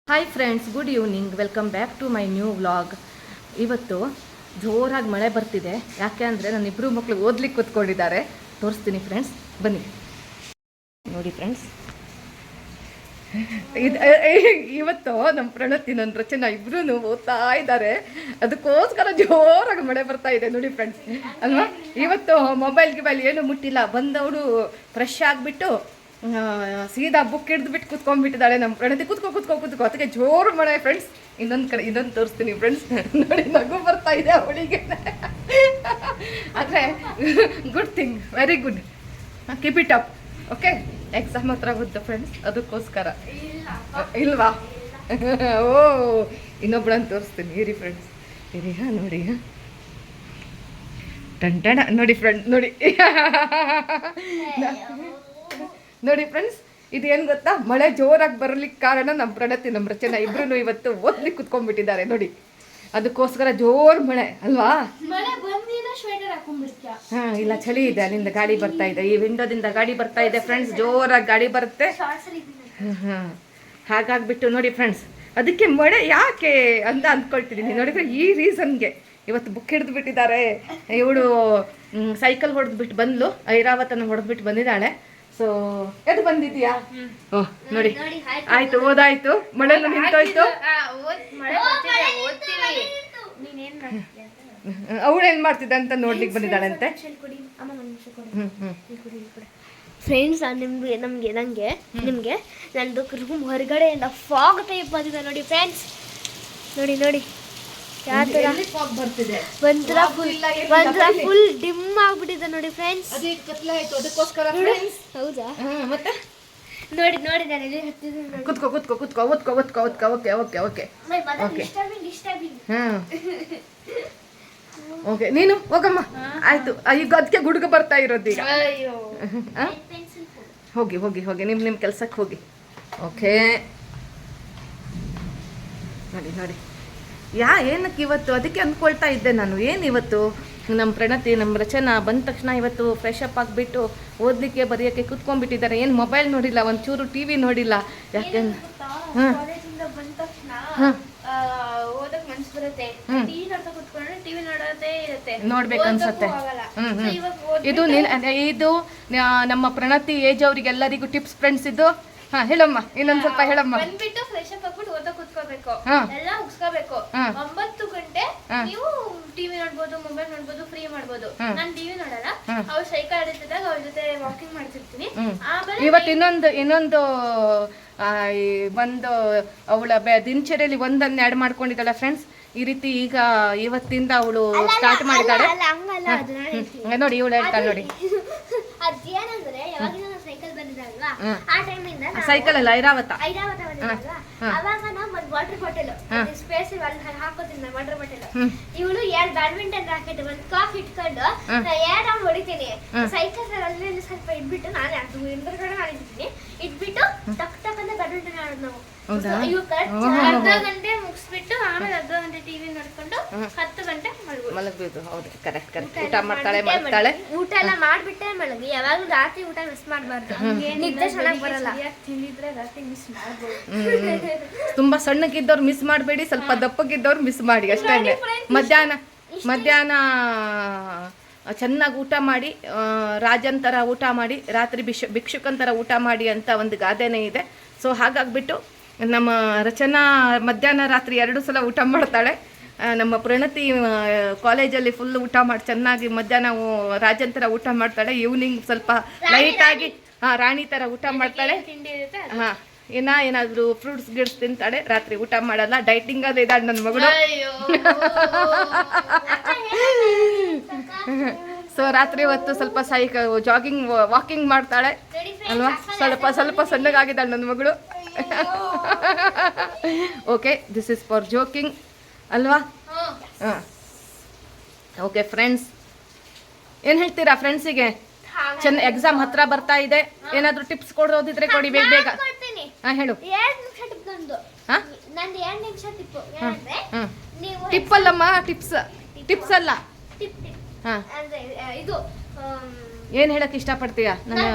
Hi friends, good evening. Welcome back to my new vlog. ಇವತ್ತು ಜೋರಾಗಿ ಮಳೆ ಬರ್ತಿದೆ. ಯಾಕೆ ಅಂದರೆ ನನ್ನ ಇಬ್ಬರು ಮಕ್ಕಳು ಓದ್ಲಿಕ್ಕೆ ಕೂತ್ಕೊಂಡಿದ್ದಾರೆ. ತೋರಿಸ್ತೀನಿ ಫ್ರೆಂಡ್ಸ್, ಬನ್ನಿ ನೋಡಿ ಫ್ರೆಂಡ್ಸ್. ಇವತ್ತು ನಮ್ಮ ಪ್ರಣತಿ ನನ್ನ ರಚನಾ ಇಬ್ಬರೂ ಓದ್ತಾ ಇದ್ದಾರೆ. ಅದಕ್ಕೋಸ್ಕರ ಜೋರಾಗಿ ಮಳೆ ಬರ್ತಾ ಇದೆ ನೋಡಿ ಫ್ರೆಂಡ್ಸ್ ಅಲ್ವಾ. ಇವತ್ತು ಮೊಬೈಲ್ ಏನು ಮುಟ್ಟಿಲ್ಲ. ಬಂದವಳು ಫ್ರೆಶ್ ಆಗಿಬಿಟ್ಟು ಸೀದಾ ಬುಕ್ ಹಿಡಿದ್ಬಿಟ್ಟು ಕುತ್ಕೊಂಡ್ಬಿಟ್ಟಿದ್ದಾಳೆ ನಮ್ಮ ಪ್ರಣತಿ. ಕುತ್ಕೋ ಅದಕ್ಕೆ ಜೋರು ಮಳೆ ಫ್ರೆಂಡ್ಸ್. ಇನ್ನೊಂದು ತೋರಿಸ್ತೀನಿ ಫ್ರೆಂಡ್ಸ್. ನೋಡಿ, ನಗು ಬರ್ತಾ ಇದೆ ಅವಳಿಗೆ. ಆದರೆ good thing, very good, keep it up. Okay, exam ಹತ್ರ ಬಂತು ಫ್ರೆಂಡ್ಸ್, ಅದಕ್ಕೋಸ್ಕರ. ಇಲ್ವಾ? ಓ, ಇನ್ನೊಬ್ಬಳನ್ನು ತೋರಿಸ್ತೀನಿ ಇರಿ ಫ್ರೆಂಡ್ಸ್, ಇರಿ. ನೋಡಿ ಟಂಟಣ ನೋಡಿ ಫ್ರೆಂಡ್, ನೋಡಿ ಫ್ರೆಂಡ್ಸ್, ಇದು ಏನು ಗೊತ್ತಾ, ಮಳೆ ಜೋರಾಗಿ ಬರಲಿಕ್ಕೆ ಕಾರಣ ನಮ್ಮ ಪ್ರಣತಿ ನಮ್ಮ ರಚನಾ ಇಬ್ರು ಇವತ್ತು ಓದ್ಲಿಕ್ಕೆ ಕುತ್ಕೊಂಡ್ಬಿಟ್ಟಿದ್ದಾರೆ ನೋಡಿ. ಅದಕ್ಕೋಸ್ಕರ ಜೋರು ಮಳೆ ಅಲ್ವಾ. ಇಲ್ಲ, ಚಳಿ ಇದೆ. ಅಲ್ಲಿಂದ ಗಾಡಿ ಬರ್ತಾ ಇದೆ, ಈ ವಿಂಡೋದಿಂದ ಗಾಡಿ ಬರ್ತಾ ಇದೆ ಫ್ರೆಂಡ್ಸ್. ಜೋರಾಗಿ ಗಾಡಿ ಬರುತ್ತೆ. ಹಾಗಾಗ್ಬಿಟ್ಟು ನೋಡಿ ಫ್ರೆಂಡ್ಸ್, ಅದಕ್ಕೆ ಮಳೆ ಯಾಕೆ ಅಂತ ಅಂದ್ಕೊಳ್ತಿದ್ದೀನಿ. ನೋಡಿದ್ರೆ ಈ ರೀಸನ್ಗೆ ಇವತ್ತು ಬುಕ್ ಹಿಡಿದು ಬಿಟ್ಟಿದ್ದಾರೆ. ಇವಳು ಸೈಕಲ್ ಹೊಡೆದ್ಬಿಟ್ಟು ಬಂದ್ಲು, ಐರಾವತನ ಹೊಡೆದ್ಬಿಟ್ಟು ಬಂದಿದ್ದಾಳೆ. ಸೊ ಎದು ಬಂದಿದ್ಯಾ? ಓಹ್ ನೋಡಿ, ಆಯ್ತು, ಓದಾಯ್ತು, ಮಳೆಲ್ಲ ನಿಂತೋಯ್ತು. ಅವಳೇನ್ ಮಾಡ್ತಿದ್ದ ಅಂತ ನೋಡ್ಲಿಕ್ಕೆ ಬಂದಿದ್ದಾಳಂತೆ. ಫ್ರೆಂಡ್ಸ್, ನನಗೆ ನಿಮಗೆ ನಂದು ರೂಮ್ ಹೊರಗಡೆಯಿಂದ ಫಾಗ್ ಟೈಪ್ ಬಂದಿದೆ ನೋಡಿ ಫ್ರೆಂಡ್ಸ್. ನೋಡಿ ಯಾವ ಬರ್ತಿದೆ, ಒಂಥರ ಫುಲ್ ಡಿಮ್ ಆಗ್ಬಿಟ್ಟಿದೆ ನೋಡಿ ಫ್ರೆಂಡ್ಸ್. ಹೌದಾ? ಮತ್ತೆ ನೋಡಿ ನಾನು ಎಲ್ಲಿ ಹತ್ತಿದ್ದೀನಿ. ಕುತ್ಕೋ. ಓಕೆ. ಓಕೆ, ನೀನು ಹೋಗಮ್ಮ. ಆಯ್ತು, ಈಗ ಅದಕ್ಕೆ ಗುಡುಗ ಬರ್ತಾ ಇರೋದು ಈಗ. ಹೋಗಿ ನಿಮ್ಮ ಕೆಲ್ಸಕ್ಕೆ ಹೋಗಿ. ಓಕೆ, ನೋಡಿ ಏನಕ್ಕೆ ಇವತ್ತು ಅದಕ್ಕೆ ಅಂದ್ಕೊಳ್ತಾ ಇದ್ದೆ ನಾನು. ಏನಿವತ್ತು ನಮ್ಮ ಪ್ರಣತಿ ನಮ್ಮ ರಚನಾ ಬಂದ ತಕ್ಷಣ ಇವತ್ತು ಫ್ರೆಶ್ ಅಪ್ ಆಗಿಬಿಟ್ಟು ಓದಲಿಕ್ಕೆ ಬರೆಯೋಕ್ಕೆ ಕೂತ್ಕೊಂಡ್ಬಿಟ್ಟಿದ್ದಾರೆ. ಏನು ಮೊಬೈಲ್ ನೋಡಿಲ್ಲ, ಒಂಚೂರು ಟಿ ವಿ ನೋಡಿಲ್ಲ. ಯಾಕೆಂದ್ರೆ ನೋಡ್ಬೇಕನ್ಸತ್ತೆ. ಇದು ನಮ್ಮ ಪ್ರಣತಿ ಏಜ್ ಅವರಿಗೆಲ್ಲರಿಗೂ ಟಿಪ್ಸ್ ಫ್ರೆಂಡ್ಸ್. ಇದು ಹೇಳಮ್ಮ, ಇನ್ನೊಂದ್ ಸ್ವಲ್ಪ ಹೇಳಮ್ಮ. ಬಂದ್ಬಿಟ್ಟು ಫ್ರೆಶ್ ಅಪ್ ಆಗ್ಬಿಟ್ಟು ಓದಕ್ ಕುತ್ಕೋಬೇಕು, ಎಲ್ಲ ಮುಗಿಸ್ಕೋಬೇಕು. 9 ಗಂಟೆ ನೀವು ಟಿವಿ ನೋಡ್ಬೋದು, ಮೊಬೈಲ್ ನೋಡ್ಬೋದು, ಫ್ರೀ ಮಾಡ್ಬೋದು. ನಾನ್ ಟಿವಿ ನೋಡಲ್ಲ, ಅವ್ರು ಸೈಕಲ್ ಆಡಿಸಿದಾಗ ಅವ್ರ ಜೊತೆ ವಾಕಿಂಗ್ ಮಾಡ್ತಿರ್ತೀನಿ. ಇವತ್ತು ಇನ್ನೊಂದು ಒಂದು ಅವಳ ದಿನಚರಿಯಲ್ಲಿ ಒಂದನ್ನು ಆ್ಯಡ್ ಮಾಡ್ಕೊಂಡಿದ್ದಾಳೆ ಫ್ರೆಂಡ್ಸ್. ಈ ರೀತಿ ಈಗ ಇವತ್ತಿಂದ ಅವಳು ಸ್ಟಾರ್ಟ್ ಮಾಡಿದ್ದಾಳೆ ನೋಡಿ. ಇವಳು ಹೇಳ್ತಾಳೆ ನೋಡಿ, ಅದೇನಂದ್ರೆ ಯಾವಾಗಿನ ಸೈಕಲ್ ಬಂದಿದ್ದಲ್ವಾ, ಆ ಟೈಮಿಂದ ಸೈಕಲ್ ಅಲ್ಲ, ಐರಾವತ ಅವಾಗ ನಾವು ಒಂದು ವಾಟರ್ ಬಾಟಲ್ ಸ್ಪೇಸ್ ಹಾಕೋತೀನಿ. ವಾಟರ್ ಬಾಟಲ್ ಇವಳು 2 ಬ್ಯಾಡ್ಮಿಂಟನ್ ರಾಕೆಟ್, 1 ಕಾಫ್ ಇಟ್ಕೊಂಡು 2 ಹೊಡಿತೀನಿ. ಸೈಕಲ್ ಅಲ್ಲಿ ಸ್ವಲ್ಪ ಇಟ್ಬಿಟ್ಟು ನಾನು ಅದು ಹಿಂದ್ಗಡೆ ಮಾಡಿರ್ತೀನಿ. ಇಟ್ಬಿಟ್ಟು ಟಕ್ ಅಂತ ಬ್ಯಾಡ್ಮಿಂಟನ್ ಆಡೋದು ನಾವು. ಅರ್ಧ ಗಂಟೆ ಮುಗಿಸ್ಬಿಟ್ಟು ಆಮೇಲೆ ಅರ್ಧ ಗಂಟೆ ಟಿವಿ ನೋಡ್ಕೊಂಡು 10 ಗಂಟೆ ಮಲಗಬೇಕು. ಹೌದು, ಕರೆಕ್ಟ್. ಊಟ ಮಾಡ್ತಾಳೆ. ಊಟ ಎಲ್ಲ ಮಾಡ್ಬಿಟ್ಟೆ ಮಲಗಿ. ಯಾವಾಗಲೂ ರಾತ್ರಿ ಊಟ ಮಿಸ್ ಮಾಡಬಾರ್ದು, ನಿದ್ದೆ ಚೆನ್ನಾಗಿ ಬರಲ್ಲ. ತಿಂದಿದ್ರೆ ರಾತ್ರಿ ಮಿಸ್ ಮಾಡಬಹುದು. ತುಂಬಾ ಸಣ್ಣಗಿದ್ದವ್ರು ಮಿಸ್ ಮಾಡಬೇಡಿ, ಸ್ವಲ್ಪ ದಪ್ಪಗಿದ್ದವ್ರು ಮಿಸ್ ಮಾಡಿ ಅಷ್ಟೇ. ಮಧ್ಯಾಹ್ನ ಚೆನ್ನಾಗಿ ಊಟ ಮಾಡಿ, ರಾಜಂತರ ಊಟ ಮಾಡಿ, ರಾತ್ರಿ ಭಿಕ್ಷುಕಂತರ ಊಟ ಮಾಡಿ ಅಂತ ಒಂದು ಗಾದೆನೇ ಇದೆ. ಸೊ ಹಾಗಾಗ್ಬಿಟ್ಟು ನಮ್ಮ ರಚನಾ ಮಧ್ಯಾಹ್ನ ರಾತ್ರಿ 2 ಸಲ ಊಟ ಮಾಡ್ತಾಳೆ. ನಮ್ಮ ಪ್ರಣತಿ ಕಾಲೇಜಲ್ಲಿ ಫುಲ್ ಊಟ ಮಾಡಿ ಚೆನ್ನಾಗಿ ಮಧ್ಯಾಹ್ನ ರಾಜಂತರ ಊಟ ಮಾಡ್ತಾಳೆ. ಈವ್ನಿಂಗ್ ಸ್ವಲ್ಪ ಲೈಟಾಗಿ ರಾಣಿ ಥರ ಊಟ ಮಾಡ್ತಾಳೆ. ಏನಾದರೂ ಫ್ರೂಟ್ಸ್ ಗಿಡ್ಸ್ ತಿಂತಾಳೆ. ರಾತ್ರಿ ಊಟ ಮಾಡಲ್ಲ. ಡೈಟಿಂಗ್ ಅದೇ ಇದ್ದಾಳೆ ನನ್ನ ಮಗಳು. ಸೊ ರಾತ್ರಿ ಹೊತ್ತು ಸ್ವಲ್ಪ ವಾಕಿಂಗ್ ಮಾಡ್ತಾಳೆ ಅಲ್ವಾ. ಸ್ವಲ್ಪ ಸಣ್ಣಗಾಗಿದ್ದಾಳೆ ನನ್ನ ಮಗಳು. Okay, this is for joking ಅಲ್ವಾ. ಓಕೆ ಫ್ರೆಂಡ್ಸ್, ಏನು ಹೇಳ್ತೀರಾ ಫ್ರೆಂಡ್ಸಿಗೆ? ಎಕ್ಸಾಮ್ ಹತ್ರ ಬರ್ತಾ ಇದೆ. ಏನಾದರೂ ಟಿಪ್ಸ್ ಕೊಡೋದಿದ್ರೆ ಕೊಡಿ ಬೇಗ. ಹೇಳು. ಟಿಪ್ ಅಲ್ಲಮ್ಮ, ಟಿಪ್ಸ್ ಅಲ್ಲ. ಏನು ಹೇಳಕ್ ಇಷ್ಟಪಡ್ತೀಯಾ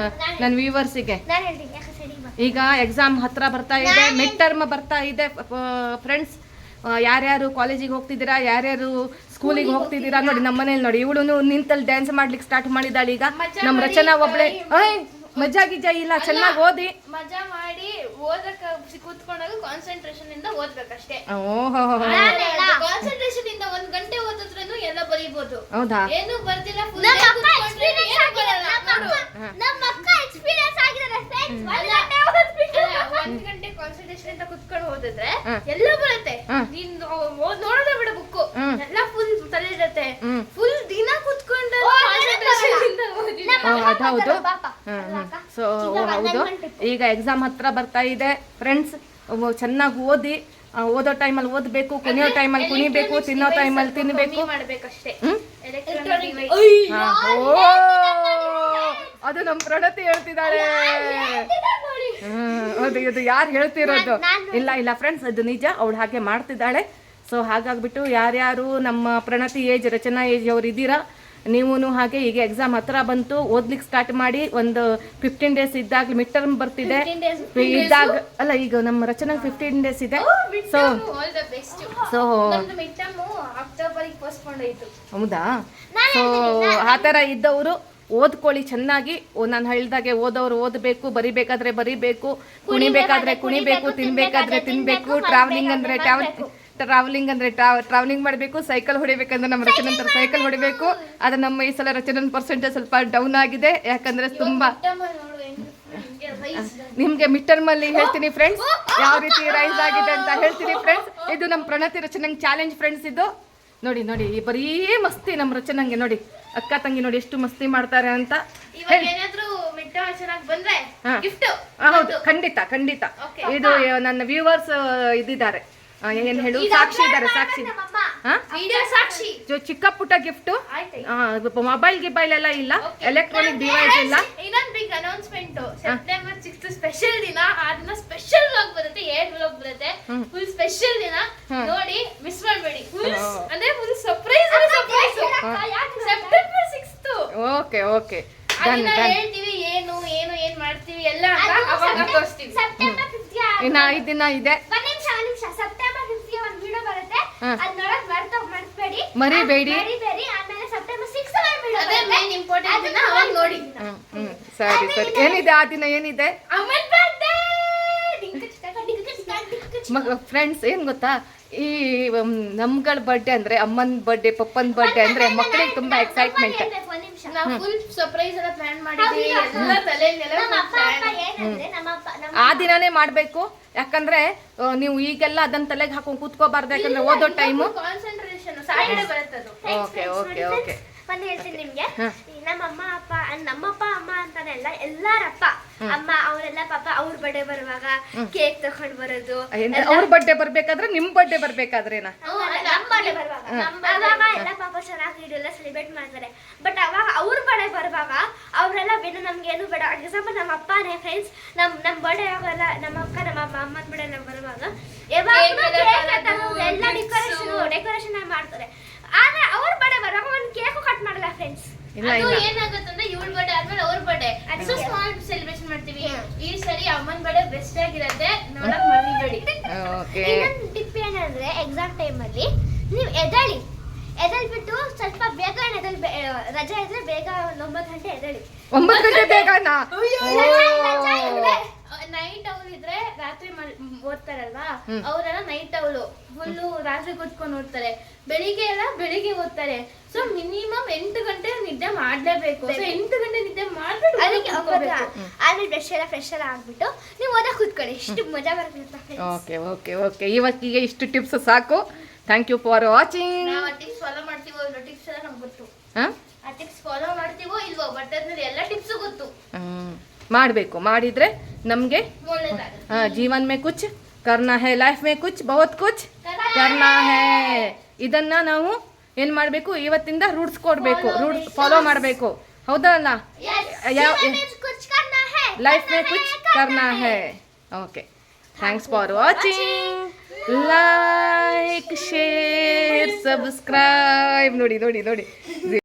ನನ್ನ ವ್ಯೂವರ್ಸಿಗೆ? ಈಗ ಎಕ್ಸಾಮ್ ಹತ್ರ ಬರ್ತಾ ಇದೆ, ಮಿಡ್ ಟರ್ಮ್ ಬರ್ತಾ ಇದೆ ಫ್ರೆಂಡ್ಸ್. ಯಾರ್ಯಾರು ಕಾಲೇಜಿಗೆ ಹೋಗ್ತಿದ್ದೀರಾ, ಯಾರ್ಯಾರು ಸ್ಕೂಲಿಗೆ ಹೋಗ್ತಿದ್ದೀರಾ ನೋಡಿ. ನಮ್ಮ ಮನೇಲಿ ನೋಡಿ, ಇವಳು ನಿಂತಲ್ಲಿ ಡ್ಯಾನ್ಸ್ ಮಾಡ್ಲಿಕ್ಕೆ ಸ್ಟಾರ್ಟ್ ಮಾಡಿದಾಳೆ. ಈಗ ನಮ್ಮ ರಚನಾ ಒಬ್ಳೆ ಮಜಾ ಗಿಜಾ ಇಲ್ಲ, ಚೆನ್ನಾಗಿ ಓದಿ ಮಜಾ ಮಾಡಿ ಓದಕ್ಕ ಕೂತ್ಕೊಂಡಾಗ ಕಾನ್ಸಂಟ್ರೇಷನ್ ಇಂದ ಓದ್ಬೇಕಷ್ಟೇ. ಓಹೋ, ಕಾನ್ಸಂಟ್ರೇಷನ್ ಇಂದ 1 ಗಂಟೆ ಓದಿದ್ರೂ ಎಲ್ಲ ಬರೀಬಹುದು. ಹೌದಾ? ಏನು ಬರ್ತಿಲ್ಲ, ಫುಲ್ ಹಾ. 1 ಗಂಟೆ ಕಾನ್ಸಂಟ್ರೇಷನ್ ಇಂದ ಕುತ್ಕೊಂಡು ಓದಿದ್ರೆ ಎಲ್ಲ ಬರುತ್ತೆ. ನೀನ್ ನೋಡೋದೇ ಬಿಡ ಬುಕ್ ಎಲ್ಲ ಫುಲ್ ತಲೆ ಇರುತ್ತೆ. ಫುಲ್ ದಿನ ಕುತ್ಕೊಂಡು ಅದೌದು. ಸೊ ಹೌದು, ಈಗ ಎಕ್ಸಾಮ್ ಹತ್ರ ಬರ್ತಾ ಇದೆ ಫ್ರೆಂಡ್ಸ್. ಚೆನ್ನಾಗಿ ಓದಿ, ಓದೋ ಟೈಮಲ್ಲಿ ಓದಬೇಕು, ಕುಣಿಯೋ ಟೈಮಲ್ಲಿ ಕುಣಿಬೇಕು, ತಿನ್ನೋ ಟೈಮಲ್ಲಿ ತಿನ್ಬೇಕು. ಅದು ನಮ್ಮ ಪ್ರಣತಿ ಹೇಳ್ತಿದ್ದಾಳೆ. ಹೌದು, ಇದು ಯಾರು ಹೇಳ್ತಿರೋದು? ಇಲ್ಲ ಫ್ರೆಂಡ್ಸ್, ಅದು ನಿಜ, ಅವಳು ಹಾಗೆ ಮಾಡ್ತಿದ್ದಾಳೆ. ಸೊ ಹಾಗಾಗ್ಬಿಟ್ಟು ಯಾರ್ಯಾರು ನಮ್ಮ ಪ್ರಣತಿ ಏಜ್, ರಚನಾ ಏಜ್ ಅವ್ರು ಇದ್ದೀರಾ, ನೀವು ಹಾಗೆ ಈಗ ಎಕ್ಸಾಮ್ ಹತ್ರ ಬಂತು, ಓದ್ಲಿಕ್ಕೆ ಸ್ಟಾರ್ಟ್ ಮಾಡಿ. ಒಂದು 15 ಡೇಸ್ ಇದ್ದಾಗ ಮಿಡ್ ಟರ್ಮ್ ಬರ್ತಿದೆ ಇದ್ದಾಗ, ಅಲ್ಲ ಈಗ ನಮ್ಮ ರಚನಾ 15 ಡೇಸ್ ಇದೆ. ಸೊ ಹೌದಾ? ಸೊ ಆ ಥರ ಇದ್ದವರು ಓದ್ಕೊಳ್ಳಿ ಚೆನ್ನಾಗಿ. ನಾನು ಹೇಳ್ದಾಗೆ ಓದೋರು ಓದಬೇಕು, ಬರಿಬೇಕಾದ್ರೆ ಬರಿಬೇಕು, ಕುಣಿಬೇಕಾದ್ರೆ ಕುಣಿಬೇಕು, ತಿನ್ಬೇಕಾದ್ರೆ ತಿನ್ಬೇಕು, ಟ್ರಾವೆಲಿಂಗ್ ಅಂದ್ರೆ ಟ್ರಾವೆಲಿಂಗ್ ಮಾಡಬೇಕು, ಸೈಕಲ್ ಹೊಡಿಬೇಕಂದ್ರೆ ನಮ್ಮ ರಚನಂತರ ಸೈಕಲ್ ಹೊಡಿಬೇಕು. ಆದ್ರೆ ನಮ್ಮ ಈ ಸಲ ರಚನನ್ ಪರ್ಸೆಂಟೇಜ್ ಸ್ವಲ್ಪ ಡೌನ್ ಆಗಿದೆ, ಯಾಕಂದ್ರೆ ತುಂಬಾ. ನಿಮ್ಗೆ ಮಿಡ್ ಟರ್ಮ್ ಅಲ್ಲಿ ಹೇಳ್ತೀನಿ ಫ್ರೆಂಡ್ಸ್, ಯಾವ ರೀತಿ ರೈಸ್ ಆಗಿದೆ ಅಂತ ಹೇಳ್ತೀನಿ ಫ್ರೆಂಡ್ಸ್. ಇದು ನಮ್ಮ ಪ್ರಣತಿ ರಚನಂಗ್ ಚಾಲೆಂಜ್ ಫ್ರೆಂಡ್ಸ್. ಇದು ನೋಡಿ ಬರೀ ಮಸ್ತಿ ನಮ್ಮ ರಚನಂಗೆ. ನೋಡಿ ಅಕ್ಕ ತಂಗಿ ನೋಡಿ ಎಷ್ಟು ಮಸ್ತಿ ಮಾಡ್ತಾರೆ ಅಂತ. ಹೌದು, ಖಂಡಿತ. ಇದು ನನ್ನ ವ್ಯೂವರ್ಸ್ ಇದ್ದಾರೆ, ಏನ್ ಹೇಳು, ಸಾಕ್ಷಿ ಇದ್ದಾರೆ. ಸಾಕ್ಷಿ ಚಿಕ್ಕ ಪುಟ್ಟ ಗಿಫ್ಟ್, ಮೊಬೈಲ್ ಎಲ್ಲ ಇಲ್ಲ, ಎಲೆಕ್ಟ್ರಾನಿಕ್ ಡಿವೈಸ್ ಇಲ್ಲ. ಇನ್ನೊಂದು ಬಿಗ್ ಅನೌನ್ಸ್ಮೆಂಟ್, ಸೆಪ್ಟೆಂಬರ್ 6 ಸ್ಪೆಷಲ್ ದಿನ. ಆ ದಿನ ಸ್ಪೆಷಲ್ ವ್ಲಾಗ್ ಬರುತ್ತೆ, 8 ವ್ಲಾಗ್ ಬರುತ್ತೆ. ಫುಲ್ ಸ್ಪೆಷಲ್ ದಿನ ನೋಡಿ, ಮಿಸ್ ಮಾಡಬೇಡಿ. ಅಂದ್ರೆ ಫುಲ್ ಸರ್ಪ್ರೈಸ್. ಸೆಪ್ಟೆಂಬರ್ 6. ಓಕೆ ಹೇಳ್ತೀವಿ ಏನು ಮಾಡ್ತೀವಿ ಎಲ್ಲ ಅವಾಗ ತೋರಿಸ್ತೀವಿ. ಸೆಪ್ಟೆಂಬರ್ 5 ಇನ್ನ 5 ದಿನ ಇದೆ. ಸೆಪ್ಟೆಂಬರ್ 5 ಒಂದು ವಿಡಿಯೋ ಬರುತ್ತೆ, ಅದ್ ನೋಡಕ್ ಮರಿಬೇಡಿ. ಆಮೇಲೆ ಸೆಪ್ಟೆಂಬರ್ 6 ಅದೇ ಮೇನ್ ಇಂಪಾರ್ಟೆಂಟ್ ದಿನ, ಅವಾಗ ನೋಡಿ. ಸರಿ ಏನಿದೆ ಆ ದಿನ? ಏನಿದೆ ಅಮ್ಮನ್ ಬರ್ತ್ಡೇ. ಫ್ರೆಂಡ್ಸ್, ಏನ್ ಗೊತ್ತಾ, ಈ ನಮ್ಗಳ ಬರ್ಡೇ ಅಂದ್ರೆ, ಅಮ್ಮನ್ ಬರ್ಡೇ, ಪಪ್ಪನ್ ಬರ್ಡೇ ಅಂದ್ರೆ ಮಕ್ಕಳಿಗೆ ತುಂಬಾ ಎಕ್ಸೈಟ್ಮೆಂಟ್. ನಾವು ಫುಲ್ ಸರ್ಪ್ರೈಸ್ ಎಲ್ಲ ಪ್ಲಾನ್ ಮಾಡಿದ್ದೀವಿ, ಎಲ್ಲ ತಲೆಯಲ್ಲೆಲ್ಲ ಆ ದಿನಾನೇ ಮಾಡ್ಬೇಕು. ಯಾಕಂದ್ರೆ ನೀವು ಈಗೆಲ್ಲ ಅದನ್ನ ತಲೆಗೆ ಹಾಕೊಂಡು ಕೂತ್ಕೋಬಾರ್ದು, ಯಾಕಂದ್ರೆ ಓದೋ ಟೈಮು. ಕಾನ್ಸಂಟ್ರೇಷನ್ ಸಾಟರ್ಡೆ ಬರುತ್ತೆ ಅದು. ಓಕೆ ಒಂದು ಹೇಳ್ತೀನಿ ನಿಮ್ಗೆ, ನಮ್ಮಪ್ಪ ಅಮ್ಮ ಅಂತಾನೆ ಅಲ್ಲ, ಎಲ್ಲಾರಪ್ಪ ಅಮ್ಮ ಅವರೆಲ್ಲ ಪಾಪ ಅವ್ರ ಬರ್ಡೇ ಬರುವಾಗ ಕೇಕ್ ತಗೊಂಡ್ ಬರೋದು. ಅವ್ರ ಬರ್ಡೇ ಬರ್ಬೇಕಾದ್ರೆ ನಿಮ್ ಬರ್ಡೇ ಬರ್ಬೇಕಾದ್ರೇನಾ? ನಮ್ ಬರ್ಡೇ ಬರುವಾಗ ಅವಾಗ ಎಲ್ಲ ಪಾಪ ಚೆನ್ನಾಗಿ ಇದೆಲ್ಲ ಸೆಲೆಬ್ರೇಟ್ ಮಾಡ್ತಾರೆ. ಬಟ್ ಅವಾಗ ಅವ್ರ ಬರ್ಡೇ ಬರುವಾಗ ಅವರೆಲ್ಲ ಬೇಡ, ನಮ್ಗೆ ಏನು ಬೇಡ. ಎಕ್ಸಾಂಪಲ್ ನಮ್ಮ ಅಪ್ಪನೇ ಫ್ರೆಂಡ್ಸ್, ನಮ್ ಬರ್ಡೇ ಆಗೋಲ್ಲ, ನಮ್ಮ ಅಕ್ಕ ನಮ್ಮ ಅಮ್ಮನ ಬರ್ಡೇ ಬರುವಾಗ ಎಲ್ಲ ಡೆಕೋರೇಷನ್ ಮಾಡ್ತಾರೆ. ಆದ್ರೆ ಅವ್ರ ಬರ್ಡೇ ಬರುವಾಗ ಒಂದು ಕೇಕು ಕಟ್ ಮಾಡಲ್ಲ ಫ್ರೆಂಡ್ಸ್. ಏನಾಗುತ್ತಂದ್ರೆ ಇವಳ ಬರ್ಡೇ ಆದ್ಮೇಲೆ ಅವ್ರ ಬರ್ಡೇ ಸ್ಮಾಲ್ ಸೆಲೆಬ್ರೇಷನ್ ಮಾಡ್ತೀವಿ. ಈ ಸರಿ ಅಮ್ಮನ ಬರ್ಡೇ ಬೆಸ್ಟ್ ಆಗಿರತ್ತೆ, ನೋಡಕ್ ಮರಿಬೇಡಿ. ಇನ್ನೊಂದು ಟಿಪ್ ಏನಂದ್ರೆ, ಎಕ್ಸಾಮ್ ಟೈಮ್ ಅಲ್ಲಿ ನೀವು ಎದಳ್ಬಿಟ್ಟು ಸ್ವಲ್ಪ ಬೇಗ ರಜೆ ಇದ್ರೆ ಬೇಗ 9 ಗಂಟೆ ಎದಳಿ. 9 ಗಂಟೆ ಬೇಗನಾ? ನೈಟ್ ಅವಳು ಇದ್ರೆ ರಾತ್ರಿ ಓದ್ತಾರಲ್ವಾ, ಅವರೆಲ್ಲ ನೈಟ್ ಅವಳು ಫುಲ್ಲು ರಾತ್ರಿ ಕೂತ್ಕೊಂಡು ಓದ್ತಾರೆ, ಬೆಳಿಗ್ಗೆ ಓದ್ತಾರೆ. ಸೊ ಮಿನಿಮಮ್ 8 ಗಂಟೆ ನಿದ್ದೆ ಮಾಡ್ಲೇಬೇಕು. 8 ಗಂಟೆ ನಿದ್ದೆ ಮಾಡ್ಬಿಟ್ಟು ಆಮೇಲೆ ಫ್ರೆಶ್ ಎಲ್ಲ ಆಗ್ಬಿಟ್ಟು ನೀವು ಓದಕ್ ಕೂತ್ಕೊಳ್ಳಿ, ಎಷ್ಟು ಮಜಾ ಬರುತ್ತೆ. ಓಕೆ ಇವತ್ತಿಗೆ ಇಷ್ಟು ಟಿಪ್ಸ್ ಸಾಕು. Thank you for watching. ನಾವು ಟಿಪ್ಸ್ ಫಾಲೋ ಮಾಡ್ತೀವೋ ಇಲ್ವೋ, ಟಿಪ್ಸ್ ಎಲ್ಲ ನಮ್ಗೆ ಗೊತ್ತು. ಆ ಟಿಪ್ಸ್ ಫಾಲೋ ಮಾಡ್ತೀವೋ ಇಲ್ವೋ, ಬಟ್ ಅದ್ರಲ್ಲಿ ಎಲ್ಲ ಟಿಪ್ಸ್ ಗೊತ್ತು. ಮಾಡಬೇಕು, ಮಾಡಿದ್ರೆ ನಮಗೆ ಜೀವನ್ ಮೇ ಕುಚ್ ಕರ್ನಾ ಹೇ, ಲೈಫ್ ಮೇ ಕುಚ್ ಬಹುತ್ ಕುಚ್ ಕರ್ನಾ ಹೇ. ಇದನ್ನ ನಾವು ಏನ್ ಮಾಡ್ಬೇಕು, ಇವತ್ತಿಂದ ರೂಟ್ಸ್ ಕೊಡ್ಬೇಕು, ರೂಟ್ಸ್ ಫಾಲೋ ಮಾಡಬೇಕು. ಹೌದಲ್ಲ? ಲೈಫ್ ಮೇ ಕುಚ್ ಕರ್ನಾ ಹೇ. Okay, thanks for watching. Like, share, subscribe. ನೋಡಿ